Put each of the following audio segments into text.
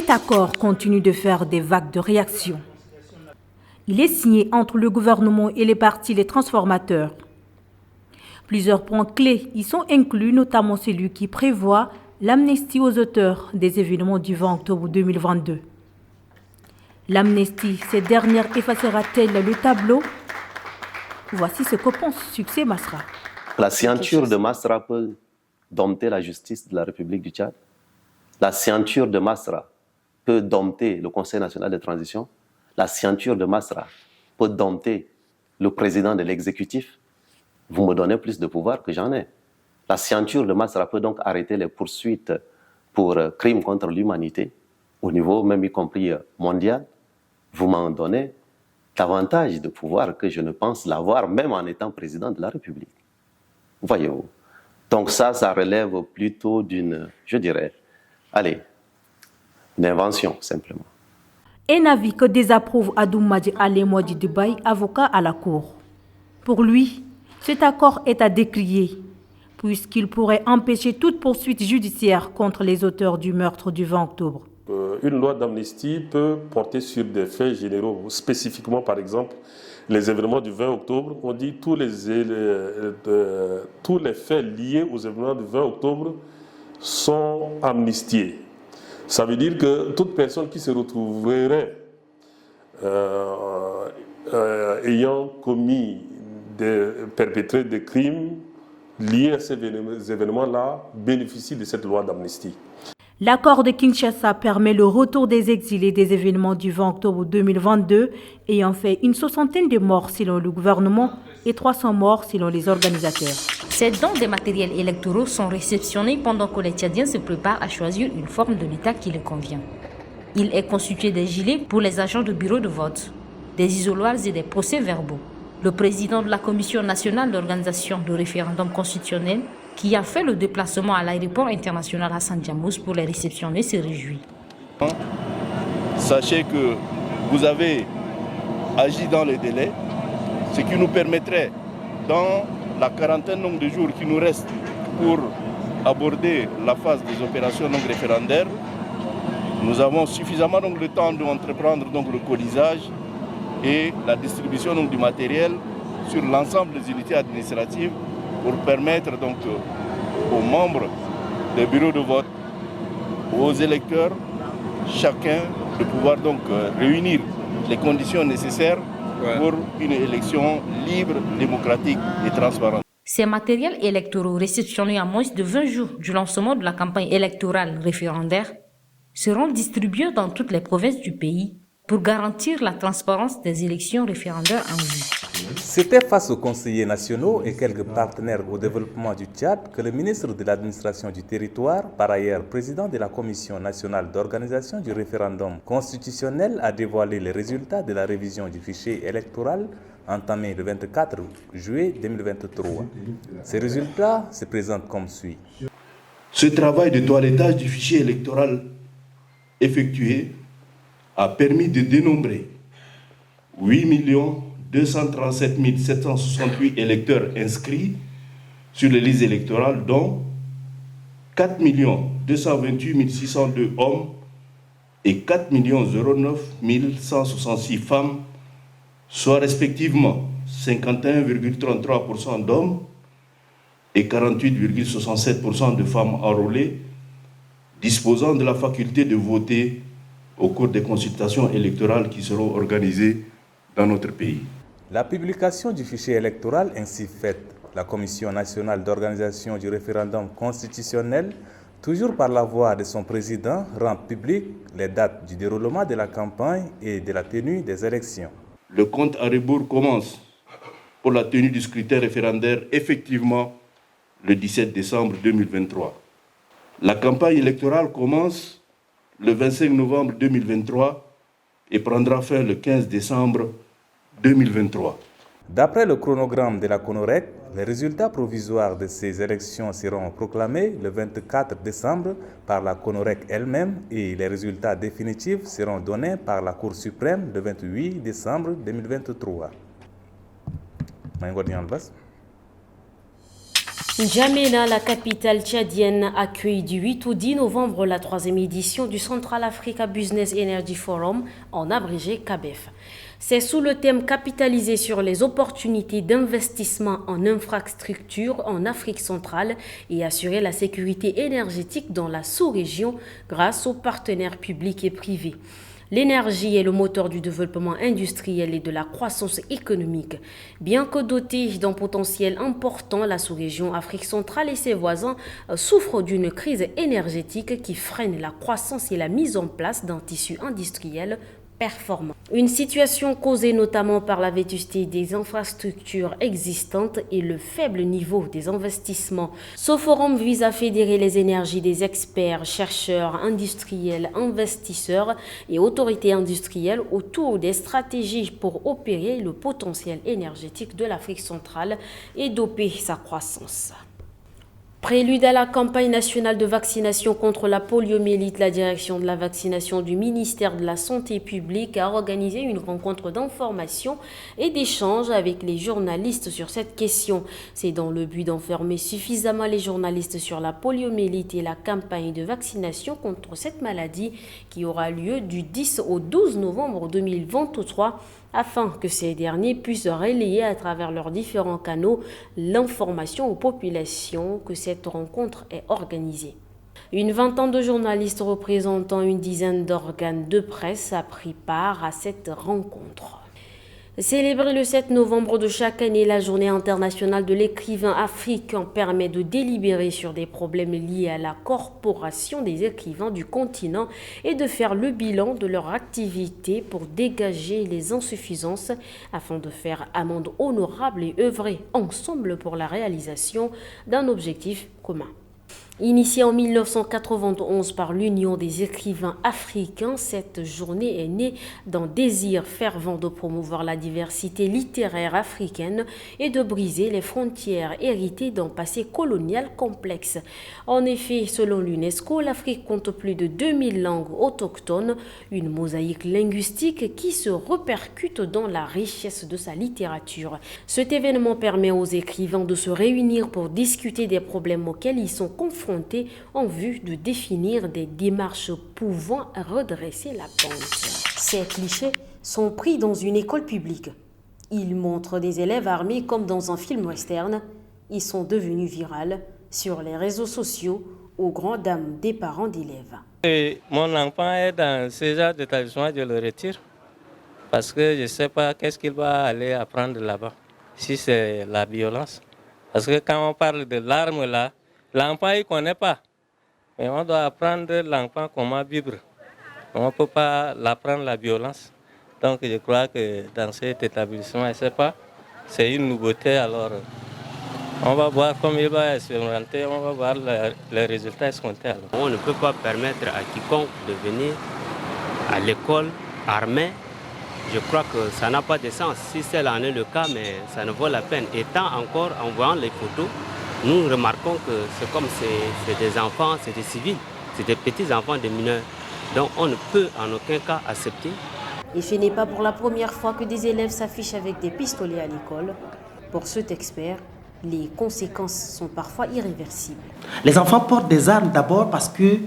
Cet accord continue de faire des vagues de réactions. Il est signé entre le gouvernement et les partis les transformateurs. Plusieurs points clés y sont inclus, notamment celui qui prévoit l'amnistie aux auteurs des événements du 20 octobre 2022. L'amnistie, cette dernière effacera-t-elle le tableau? Voici ce que pense Succès Masra. La signature de Masra peut dompter la justice de la République du Tchad. La signature de Masra peut dompter le Conseil national de transition. La signature de Masra peut dompter le président de l'exécutif. Vous me donnez plus de pouvoir que j'en ai. La signature de Masra peut donc arrêter les poursuites pour crimes contre l'humanité, au niveau même y compris mondial. Vous m'en donnez davantage de pouvoir que je ne pense l'avoir, même en étant président de la République. Voyez-vous. Donc ça relève plutôt d'une, je dirais, une invention, simplement. Un avis que désapprouve Adoumadi Alemouadi Dubaï, avocat à la Cour. Pour lui, cet accord est à décrier, puisqu'il pourrait empêcher toute poursuite judiciaire contre les auteurs du meurtre du 20 octobre. Une loi d'amnistie peut porter sur des faits généraux, spécifiquement par exemple les événements du 20 octobre. On dit tous les faits liés aux événements du 20 octobre sont amnistiés. Ça veut dire que toute personne qui se retrouverait ayant perpétré des crimes liés à ces événements-là bénéficie de cette loi d'amnistie. L'accord de Kinshasa permet le retour des exilés des événements du 20 octobre 2022, ayant fait une soixantaine de morts selon le gouvernement et 300 morts selon les organisateurs. Ces dons des matériels électoraux sont réceptionnés pendant que les Tchadiens se préparent à choisir une forme de l'État qui les convient. Il est constitué des gilets pour les agents de bureau de vote, des isoloirs et des procès-verbaux. Le président de la Commission nationale d'organisation de référendum constitutionnel, qui a fait le déplacement à l'aéroport international Hassan Diamous pour les réceptionner, se réjouit. Sachez que vous avez agi dans les délais, ce qui nous permettrait, dans la quarantaine nombre de jours qui nous restent pour aborder la phase des opérations non référendaires, nous avons suffisamment donc, le temps d'entreprendre le colisage et la distribution du matériel sur l'ensemble des unités administratives pour permettre aux membres des bureaux de vote, aux électeurs, chacun de pouvoir réunir les conditions nécessaires pour une élection libre, démocratique et transparente. Ces matériels électoraux réceptionnés à moins de 20 jours du lancement de la campagne électorale référendaire seront distribués dans toutes les provinces du pays pour garantir la transparence des élections référendaires en vue. C'était face aux conseillers nationaux et quelques partenaires au développement du Tchad que le ministre de l'administration du territoire, par ailleurs président de la Commission nationale d'organisation du référendum constitutionnel, a dévoilé les résultats de la révision du fichier électoral entamée le 24 juillet 2023. Ces résultats se présentent comme suit. Ce travail de toilettage du fichier électoral effectué a permis de dénombrer 8 237 768 électeurs inscrits sur les listes électorales, dont 4 228 602 hommes et 4 09 166 femmes, soit respectivement 51,33% d'hommes et 48,67% de femmes enrôlées, disposant de la faculté de voter au cours des consultations électorales qui seront organisées dans notre pays. La publication du fichier électoral ainsi faite, la Commission nationale d'organisation du référendum constitutionnel, toujours par la voix de son président, rend public les dates du déroulement de la campagne et de la tenue des élections. Le compte à rebours commence pour la tenue du scrutin référendaire effectivement le 17 décembre 2023. La campagne électorale commence le 25 novembre 2023 et prendra fin le 15 décembre 2023. D'après le chronogramme de la CONOREC, les résultats provisoires de ces élections seront proclamés le 24 décembre par la CONOREC elle-même et les résultats définitifs seront donnés par la Cour suprême le 28 décembre 2023. N'Djamena, la capitale tchadienne, accueille du 8 au 10 novembre la 3e édition du Central Africa Business Energy Forum, en abrégé CABEF. C'est sous le thème capitaliser sur les opportunités d'investissement en infrastructures en Afrique centrale et assurer la sécurité énergétique dans la sous-région grâce aux partenaires publics et privés. L'énergie est le moteur du développement industriel et de la croissance économique. Bien que dotée d'un potentiel important, la sous-région Afrique centrale et ses voisins souffrent d'une crise énergétique qui freine la croissance et la mise en place d'un tissu industriel performant. Une situation causée notamment par la vétusté des infrastructures existantes et le faible niveau des investissements. Ce forum vise à fédérer les énergies des experts, chercheurs, industriels, investisseurs et autorités industrielles autour des stratégies pour opérer le potentiel énergétique de l'Afrique centrale et doper sa croissance. Prélude à la campagne nationale de vaccination contre la poliomyélite, la direction de la vaccination du ministère de la Santé publique a organisé une rencontre d'information et d'échange avec les journalistes sur cette question. C'est dans le but d'enfermer suffisamment les journalistes sur la poliomyélite et la campagne de vaccination contre cette maladie qui aura lieu du 10 au 12 novembre 2023 afin que ces derniers puissent relayer à travers leurs différents canaux l'information aux populations que cette rencontre est organisée. Une vingtaine de journalistes représentant une dizaine d'organes de presse a pris part à cette rencontre. Célébrer le 7 novembre de chaque année, la journée internationale de l'écrivain africain permet de délibérer sur des problèmes liés à la corporation des écrivains du continent et de faire le bilan de leur activité pour dégager les insuffisances afin de faire amende honorable et œuvrer ensemble pour la réalisation d'un objectif commun. Initiée en 1991 par l'Union des écrivains africains, cette journée est née d'un désir fervent de promouvoir la diversité littéraire africaine et de briser les frontières héritées d'un passé colonial complexe. En effet, selon l'UNESCO, l'Afrique compte plus de 2000 langues autochtones, une mosaïque linguistique qui se répercute dans la richesse de sa littérature. Cet événement permet aux écrivains de se réunir pour discuter des problèmes auxquels ils sont confrontés en vue de définir des démarches pouvant redresser la pente. Ces clichés sont pris dans une école publique. Ils montrent des élèves armés comme dans un film western. Ils sont devenus viraux sur les réseaux sociaux aux grandes dames des parents d'élèves. Mon enfant est dans ce genre d'établissement, je le retire parce que je ne sais pas qu'est-ce qu'il va aller apprendre là-bas, si c'est la violence. Parce que quand on parle de l'arme là, l'enfant, il ne connaît pas. Mais on doit apprendre l'enfant comment vivre. On ne peut pas l'apprendre la violence. Donc je crois que dans cet établissement, je ne sais pas, c'est une nouveauté. Alors on va voir comment il va expérimenter, on va voir les résultats escomptés. Alors. On ne peut pas permettre à quiconque de venir à l'école armé. Je crois que ça n'a pas de sens. Si cela en est le cas, mais ça ne vaut la peine. Étant encore, en voyant les photos, nous remarquons que c'est comme c'est des enfants, c'est des civils, c'est des petits enfants, des mineurs. Donc on ne peut en aucun cas accepter. Et ce n'est pas pour la première fois que des élèves s'affichent avec des pistolets à l'école. Pour cet expert, les conséquences sont parfois irréversibles. Les enfants portent des armes d'abord parce que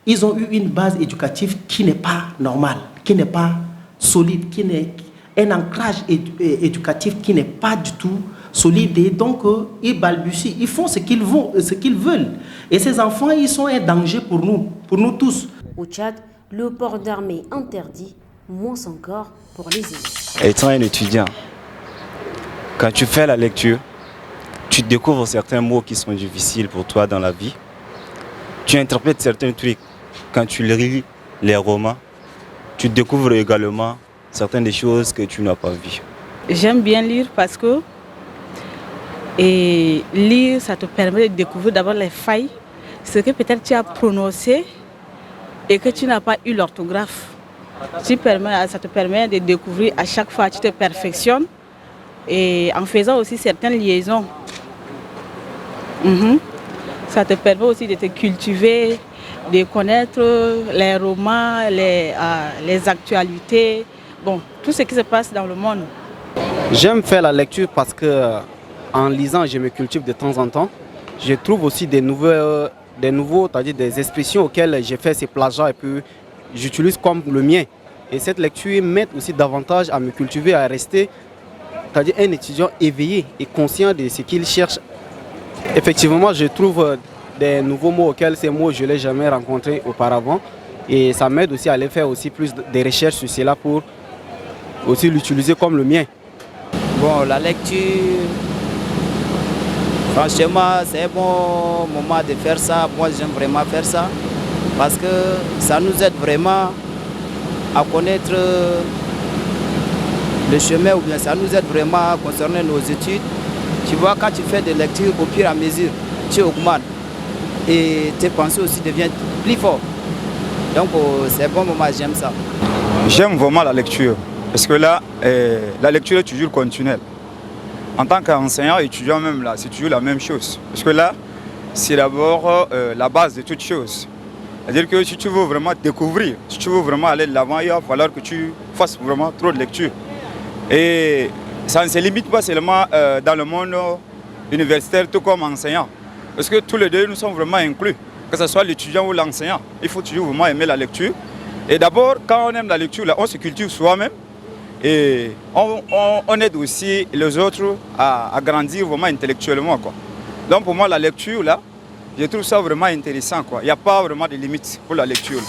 ils ont eu une base éducative qui n'est pas normale, qui n'est pas solide, qui n'est un ancrage éducatif qui n'est pas du tout solide, et donc ils balbutient, ils font ce qu'ils veulent. Et ces enfants, ils sont un danger pour nous tous. Au Tchad, le port d'armes est interdit, moins encore pour les élèves. Étant un étudiant, quand tu fais la lecture, tu découvres certains mots qui sont difficiles pour toi dans la vie. Tu interprètes certains trucs. Quand tu lis les romans, tu découvres également certaines des choses que tu n'as pas vues. J'aime bien lire parce que lire, ça te permet de découvrir d'abord les failles, ce que peut-être tu as prononcé et que tu n'as pas eu l'orthographe. Ça te permet de découvrir à chaque fois, tu te perfectionnes et en faisant aussi certaines liaisons. Ça te permet aussi de te cultiver, de connaître les romans, les actualités, bon, tout ce qui se passe dans le monde. J'aime faire la lecture parce que en lisant, je me cultive de temps en temps. Je trouve aussi des nouveaux, c'est-à-dire des expressions auxquelles j'ai fait ces plagiats et puis j'utilise comme le mien. Et cette lecture m'aide aussi davantage à me cultiver, à rester, c'est-à-dire un étudiant éveillé et conscient de ce qu'il cherche. Effectivement, je trouve des nouveaux mots auxquels ces mots je ne les ai jamais rencontrés auparavant. Et ça m'aide aussi à aller faire aussi plus de recherches sur cela pour aussi l'utiliser comme le mien. Bon, la lecture, franchement, c'est un bon moment de faire ça. Moi, j'aime vraiment faire ça parce que ça nous aide vraiment à connaître le chemin ou bien ça nous aide vraiment à concerner nos études. Tu vois, quand tu fais des lectures, au fur et à mesure, tu augmentes et tes pensées aussi deviennent plus fortes. Donc, c'est un bon moment, j'aime ça. J'aime vraiment la lecture parce que là, la lecture est toujours continuelle. En tant qu'enseignant, étudiant même là, c'est toujours la même chose. Parce que là, c'est d'abord la base de toute chose. C'est-à-dire que si tu veux vraiment découvrir, si tu veux vraiment aller de l'avant, il va falloir que tu fasses vraiment trop de lecture. Et ça ne se limite pas seulement dans le monde universitaire, tout comme enseignant. Parce que tous les deux, nous sommes vraiment inclus. Que ce soit l'étudiant ou l'enseignant, il faut toujours vraiment aimer la lecture. Et d'abord, quand on aime la lecture, là, on se cultive soi-même. Et on aide aussi les autres à grandir vraiment intellectuellement, quoi. Donc pour moi, la lecture, là, je trouve ça vraiment intéressant, quoi. Il n'y a pas vraiment de limite pour la lecture.